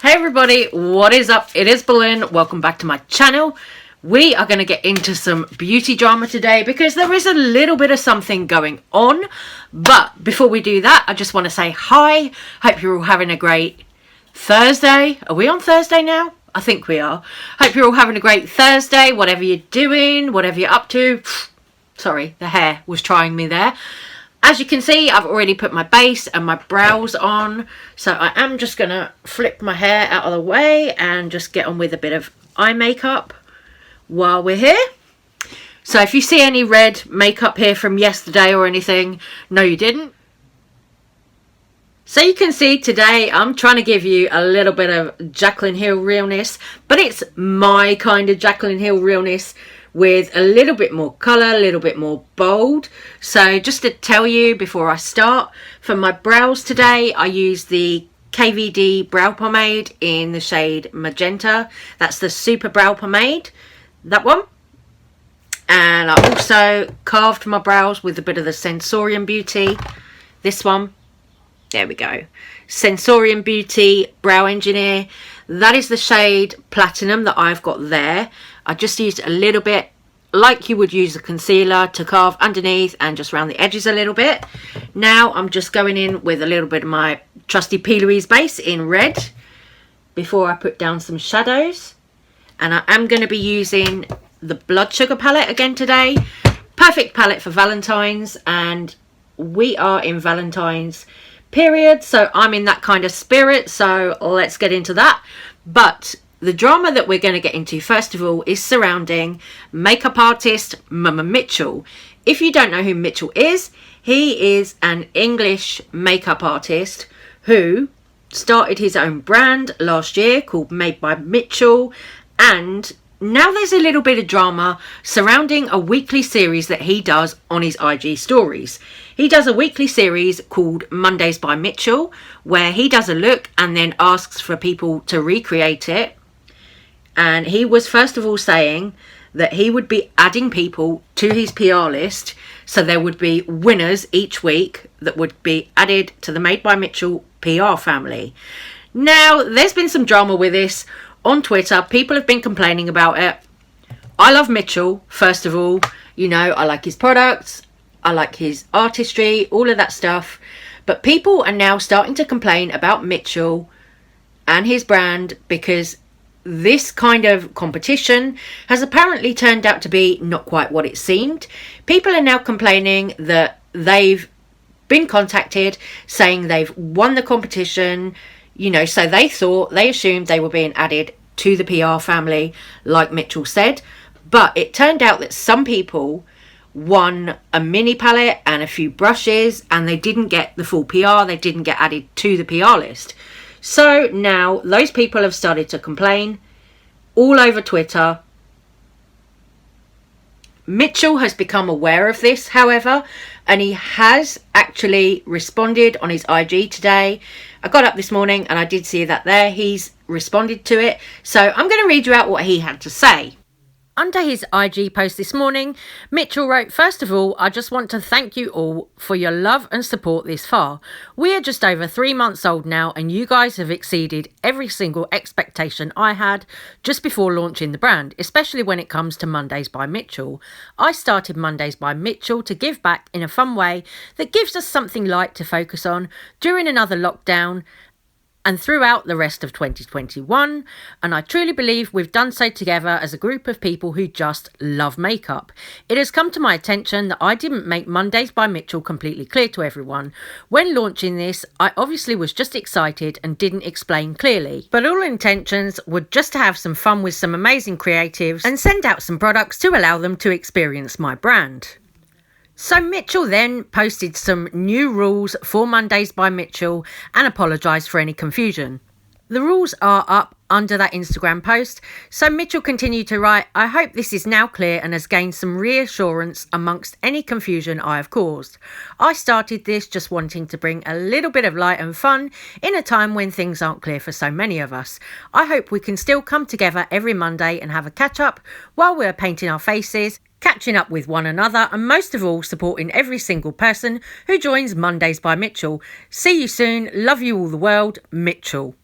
Hey everybody, what is up? It is Balloon. Welcome back to my channel. We are going to get into some beauty drama today because there is a little bit of something going on. But before we do that, I just want to say hi. Hope you're all having a great Thursday. Are we on Thursday now? I think we are. Hope you're all having a great Thursday, whatever you're doing, whatever you're up to. Sorry, the hair was trying me there. As you can see, I've already put my base and my brows on. So I am just going to flip my hair out of the way and just get on with a bit of eye makeup while we're here. So if you see any red makeup here from yesterday or anything, no you didn't. So you can see today I'm trying to give you a little bit of Jaclyn Hill realness, but it's my kind of Jaclyn Hill realness with a little bit more colour, a little bit more bold. So just to tell you before I start, for my brows today I use the KVD brow pomade in the shade Magenta. That's the Super Brow Pomade, that one. And I also carved my brows with a bit of the Sensorium Beauty, this one. There we go. Sensorium Beauty Brow Engineer. That is the shade Platinum that I've got there. I just used a little bit, like you would use a concealer, to carve underneath and just around the edges a little bit. Now I'm just going in with a little bit of my trusty P. Louise base in red before I put down some shadows. And I am going to be using the Blood Sugar palette again today. Perfect palette for Valentine's, and we are in Valentine's period, so I'm in that kind of spirit, so let's get into that. But the drama that we're going to get into first of all is surrounding makeup artist Mmmitchell. If you don't know who Mmmitchell is, he is an English makeup artist who started his own brand last year called Made by Mmmitchell, and now there's a little bit of drama surrounding a weekly series that he does on his IG stories. He does a weekly series called Mondays by Mmmitchell, where he does a look and then asks for people to recreate it. And he was first of all saying that he would be adding people to his PR list. So there would be winners each week that would be added to the Made by Mmmitchell PR family. Now, there's been some drama with this on Twitter. People have been complaining about it. I love Mmmitchell, first of all. You know, I like his products. I like his artistry, all of that stuff. But people are now starting to complain about Mmmitchell and his brand because this kind of competition has apparently turned out to be not quite what it seemed. People are now complaining that they've been contacted saying they've won the competition, you know, so they assumed they were being added to the PR family, like Mmmitchell said. But it turned out that some people won a mini palette and a few brushes, and they didn't get the full PR. They didn't get added to the PR list. So now those people have started to complain all over Twitter. Mmmitchell has become aware of this, however, and he has actually responded on his IG today. I got up this morning and I did see that there. He's responded to it. So I'm going to read you out what he had to say. Under his IG post this morning, Mmmitchell wrote, "First of all, I just want to thank you all for your love and support this far. We are just over 3 months old now, and you guys have exceeded every single expectation I had just before launching the brand, especially when it comes to Mondays by Mmmitchell. I started Mondays by Mmmitchell to give back in a fun way that gives us something light to focus on during another lockdown and throughout the rest of 2021, and I truly believe we've done so together as a group of people who just love makeup. It has come to my attention that I didn't make Mondays by Mmmitchell completely clear to everyone. When launching this, I obviously was just excited and didn't explain clearly, but all intentions were just to have some fun with some amazing creatives and send out some products to allow them to experience my brand." So Mmmitchell then posted some new rules for Mondays by Mmmitchell and apologised for any confusion. The rules are up under that Instagram post. So Mmmitchell continued to write, "I hope this is now clear and has gained some reassurance amongst any confusion I have caused. I started this just wanting to bring a little bit of light and fun in a time when things aren't clear for so many of us. I hope we can still come together every Monday and have a catch up while we're painting our faces, catching up with one another, and most of all supporting every single person who joins Mondays by Mmmitchell. See you soon. Love you all the world, Mmmitchell."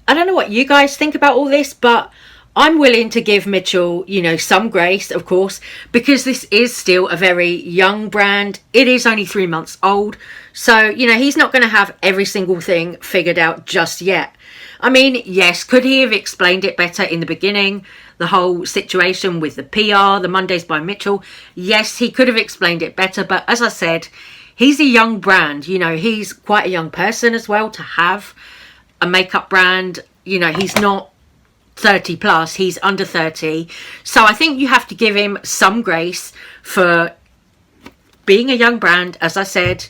I don't know what you guys think about all this, but I'm willing to give Mmmitchell, you know, some grace, of course, because this is still a very young brand. It is only 3 months old. So, you know, he's not going to have every single thing figured out just yet. I mean, yes, could he have explained it better in the beginning? The whole situation with the PR, the Mondays by Mmmitchell. Yes, he could have explained it better. But as I said, he's a young brand. You know, he's quite a young person as well to have a makeup brand. You know, he's not 30 plus, he's under 30. So I think you have to give him some grace for being a young brand, as I said.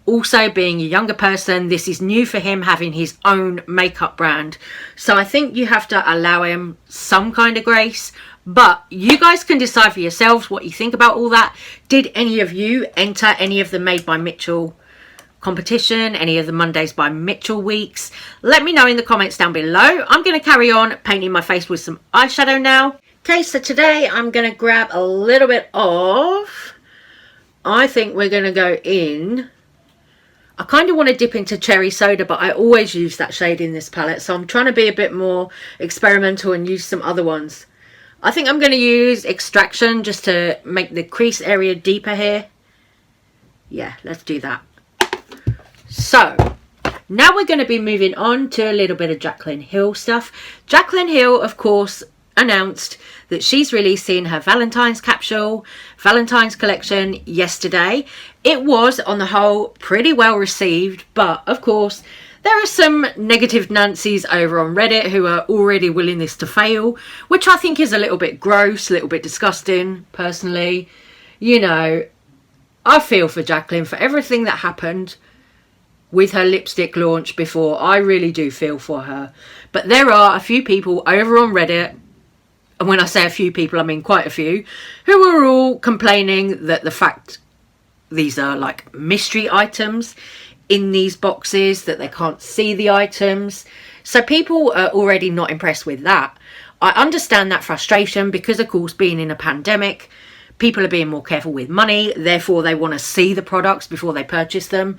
Also being a younger person, this is new for him, having his own makeup brand. So I think you have to allow him some kind of grace. But you guys can decide for yourselves what you think about all that. Did any of you enter any of the Made by Mmmitchell competition, any of the Mondays by Mmmitchell weeks? Let me know in the comments down below. I'm going to carry on painting my face with some eyeshadow now. Okay, so today I'm going to grab a little bit of, I think we're going to go in, I kind of want to dip into Cherry Soda, but I always use that shade in this palette, so I'm trying to be a bit more experimental and use some other ones. I think I'm going to use Extraction just to make the crease area deeper here. Yeah, let's do that. So, now we're going to be moving on to a little bit of Jaclyn Hill stuff. Jaclyn Hill, of course, announced that she's releasing her Valentine's capsule, Valentine's collection yesterday. It was, on the whole, pretty well received, but, of course, there are some negative Nancys over on Reddit who are already willing this to fail, which I think is a little bit gross, a little bit disgusting, personally. You know, I feel for Jaclyn for everything that happened with her lipstick launch before. I really do feel for her. But there are a few people over on Reddit, and when I say a few people, I mean quite a few, who are all complaining that the fact these are like mystery items in these boxes, that they can't see the items. So people are already not impressed with that. I understand that frustration because, of course, being in a pandemic, people are being more careful with money. Therefore, they want to see the products before they purchase them.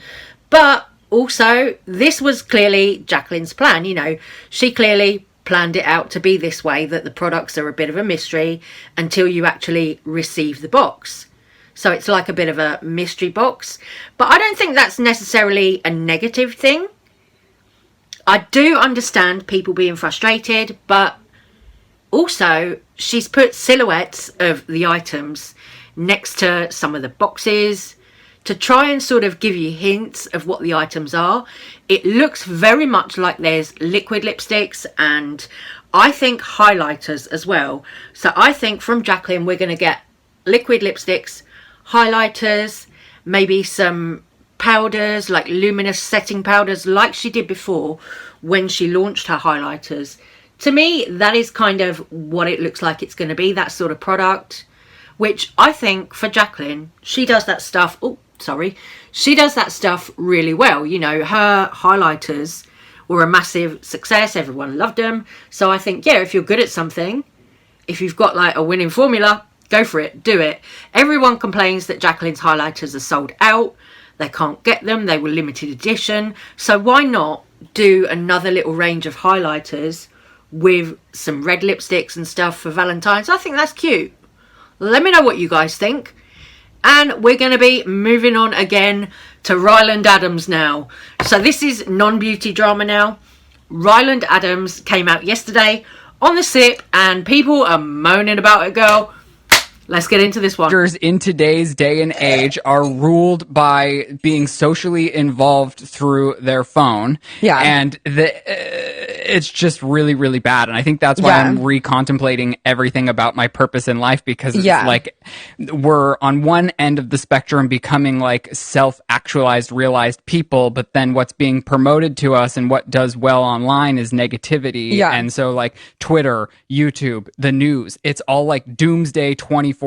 But also, this was clearly Jaclyn's plan. You know, she clearly planned it out to be this way, that the products are a bit of a mystery until you actually receive the box. So it's like a bit of a mystery box. But I don't think that's necessarily a negative thing. I do understand people being frustrated, but also she's put silhouettes of the items next to some of the boxes to try and sort of give you hints of what the items are. It looks very much like there's liquid lipsticks and I think highlighters as well. So I think from Jaclyn we're going to get liquid lipsticks, highlighters, maybe some powders like luminous setting powders like she did before when she launched her highlighters. To me, that is kind of what it looks like it's going to be, that sort of product, which I think for Jaclyn, she does that stuff. Oh, sorry. She does that stuff really well. You know, her highlighters were a massive success. Everyone loved them. So I think, yeah, if you're good at something, if you've got like a winning formula, go for it. Do it. Everyone complains that Jaclyn's highlighters are sold out. They can't get them. They were limited edition. So why not do another little range of highlighters with some red lipsticks and stuff for Valentine's? I think that's cute. Let me know what you guys think. And we're going to be moving on again to Ryland Adams now. So this is non-beauty drama now. Ryland Adams came out yesterday on the SIP and people are moaning about it, girl. Let's get into this one. In today's day and age are ruled by being socially involved through their phone. Yeah. And it's just really, really bad. And I think that's why I'm recontemplating everything about my purpose in life, because it's like we're on one end of the spectrum becoming like self-actualized, realized people, but then what's being promoted to us and what does well online is negativity. Yeah. And so like Twitter, YouTube, the news, it's all like doomsday 24/7,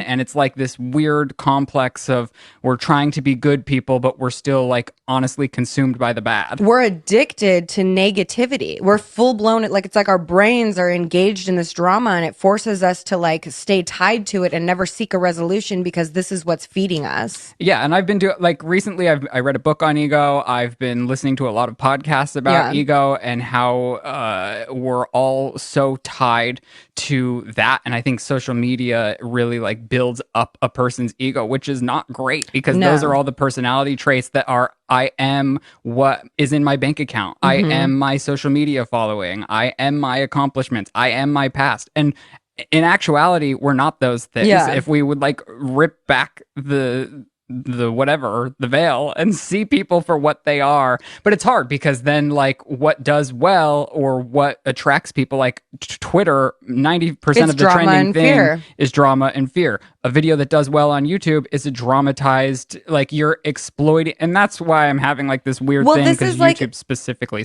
and it's like this weird complex of we're trying to be good people, but we're still like honestly consumed by the bad. We're addicted to negativity. We're full blown, like it's like our brains are engaged in this drama and it forces us to like stay tied to it and never seek a resolution because this is what's feeding us. Yeah, and I've been doing, like, recently I read a book on ego. I've been listening to a lot of podcasts about ego and how we're all so tied to that. And I think social media really, like, builds up a person's ego, which is not great, because those are all the personality traits that are, I am what is in my bank account. I am my social media following. I am my accomplishments. I am my past. And in actuality, we're not those things. If we would, like, rip back the veil and see people for what they are. But it's hard, because then, like, what does well or what attracts people, like Twitter, 90% of the trending thing is drama and fear. A video that does well on YouTube is a dramatized, like, you're exploiting, and that's why I'm having, like, this weird thing, because YouTube, like, specifically,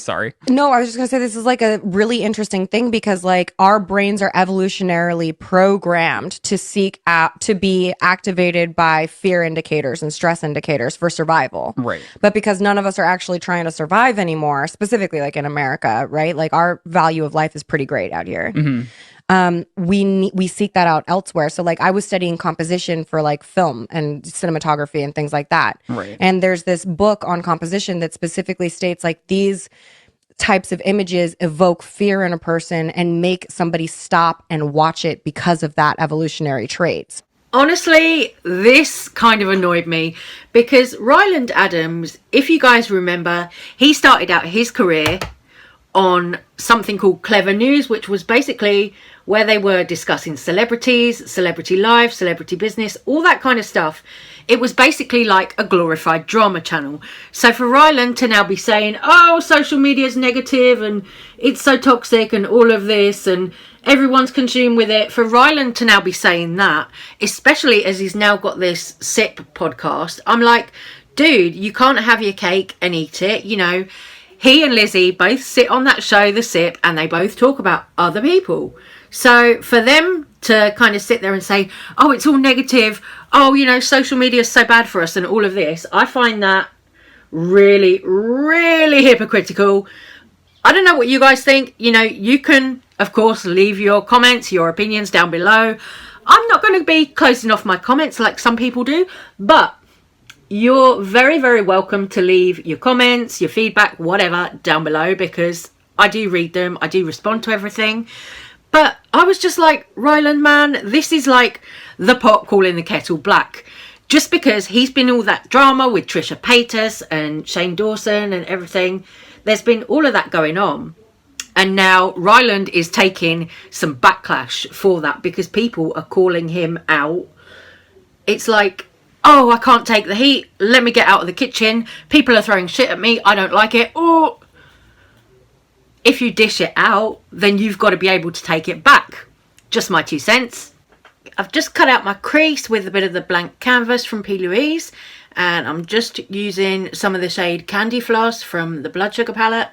No, I was just gonna say, this is, like, a really interesting thing, because, like, our brains are evolutionarily programmed to seek out, to be activated by fear indicators and stress indicators for survival. Right. But because none of us are actually trying to survive anymore, specifically, like, in America, right? Like, our value of life is pretty great out here. We seek that out elsewhere. So, like, I was studying composition for, like, film and cinematography and things like that. Right. And there's this book on composition that specifically states, like, these types of images evoke fear in a person and make somebody stop and watch it because of that evolutionary traits. Honestly, this kind of annoyed me, because Ryland Adams, if you guys remember, he started out his career on something called Clever News, which was basically where they were discussing celebrities, celebrity life, celebrity business, all that kind of stuff. It was basically like a glorified drama channel. So for Ryland to now be saying, oh, social media is negative and it's so toxic and all of this and everyone's consumed with it, for Ryland to now be saying that, especially as he's now got this SIP podcast, I'm like, dude, you can't have your cake and eat it. You know, he and Lizzie both sit on that show, The SIP, and they both talk about other people. So for them to kind of sit there and say, oh, it's all negative, oh, you know, social media is so bad for us and all of this, I find that really, really hypocritical. I don't know what you guys think. You know, you can, of course, leave your comments, your opinions down below. I'm not going to be closing off my comments like some people do, but you're very, very welcome to leave your comments, your feedback, whatever, down below, because I do read them. I do respond to everything. But I was just like, Ryland, man, this is like the pot calling the kettle black. Just because he's been all that drama with Trisha Paytas and Shane Dawson and everything, there's been all of that going on. And now Ryland is taking some backlash for that because people are calling him out. It's like, oh, I can't take the heat. Let me get out of the kitchen. People are throwing shit at me. I don't like it. Or if you dish it out, then you've got to be able to take it back. Just my 2 cents. I've just cut out my crease with a bit of the blank canvas from P. Louise. And I'm just using some of the shade Candy Floss from the Blood Sugar palette.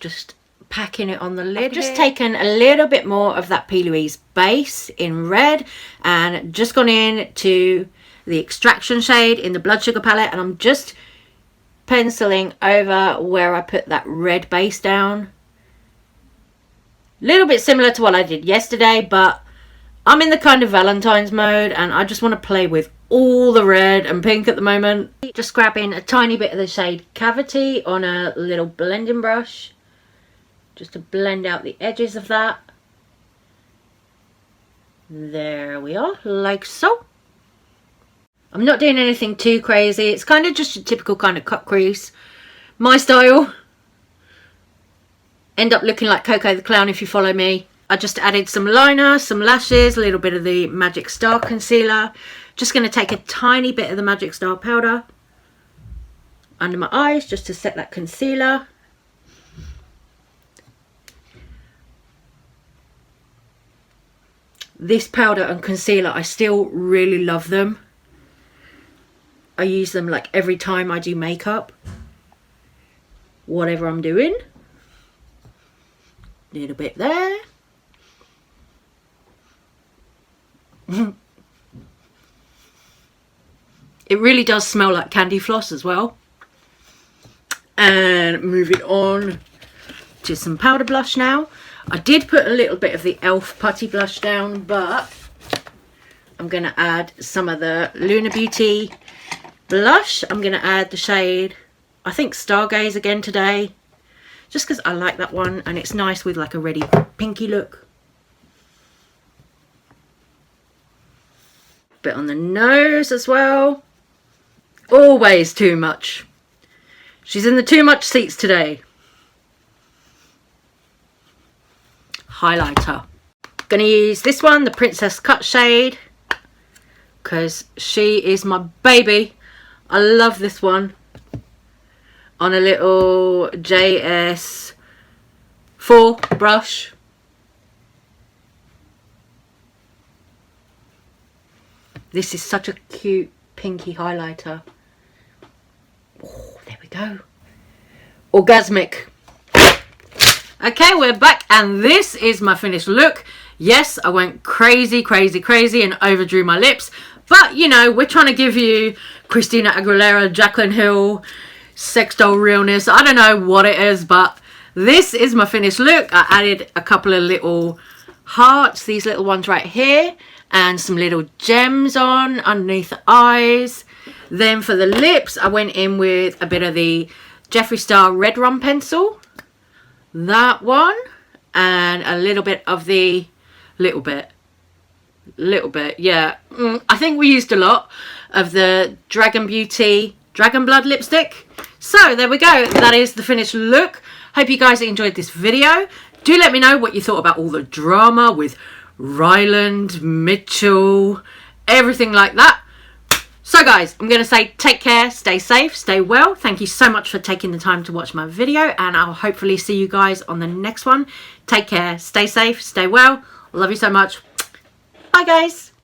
Just packing it on the lid. I've just taken a little bit more of that P. Louise base in red and just gone in to the Extraction shade in the Blood Sugar palette, and I'm just penciling over where I put that red base down. A little bit similar to what I did yesterday, but I'm in the kind of Valentine's mode and I just want to play with all the red and pink at the moment. Just grabbing a tiny bit of the shade Cavity on a little blending brush, just to blend out the edges of that. There we are, like so. I'm not doing anything too crazy. It's kind of just a typical kind of cut crease. My style. End up looking like Coco the Clown if you follow me. I just added some liner, some lashes, a little bit of the Magic Star concealer. Just going to take a tiny bit of the Magic Star powder under my eyes just to set that concealer. This powder and concealer, I still really love them. I use them like every time I do makeup, whatever I'm doing. Little bit there. It really does smell like candy floss as well. And moving on to some powder blush now. I did put a little bit of the e.l.f. putty blush down, but I'm going to add some of the Lunar Beauty blush. I'm going to add the shade, I think Stargaze again today, just because I like that one and it's nice with like a ready pinky look. Bit on the nose as well. Always too much. She's in the too much seats today. Highlighter. Gonna use this one, the Princess Cut shade, because she is my baby. I love this one. On a little JS4 brush. This is such a cute pinky highlighter. Oh, there we go. Orgasmic. Okay, we're back and this is my finished look. Yes, I went crazy and overdrew my lips. But, you know, we're trying to give you Christina Aguilera, Jaclyn Hill, sex doll realness. I don't know what it is, but this is my finished look. I added a couple of little hearts, these little ones right here, and some little gems on underneath the eyes. Then for the lips, I went in with a bit of the Jeffree Star Red Rum pencil. That one. And a little bit of the... Little bit, yeah. I think we used a lot of the Dragon Beauty Dragon Blood lipstick. So there we go. That is the finished look. Hope you guys enjoyed this video. Do let me know what you thought about all the drama with Ryland, Mmmitchell, everything like that. So guys, I'm going to say take care, stay safe, stay well. Thank you so much for taking the time to watch my video, and I'll hopefully see you guys on the next one. Take care, stay safe, stay well. Love you so much. Bye guys.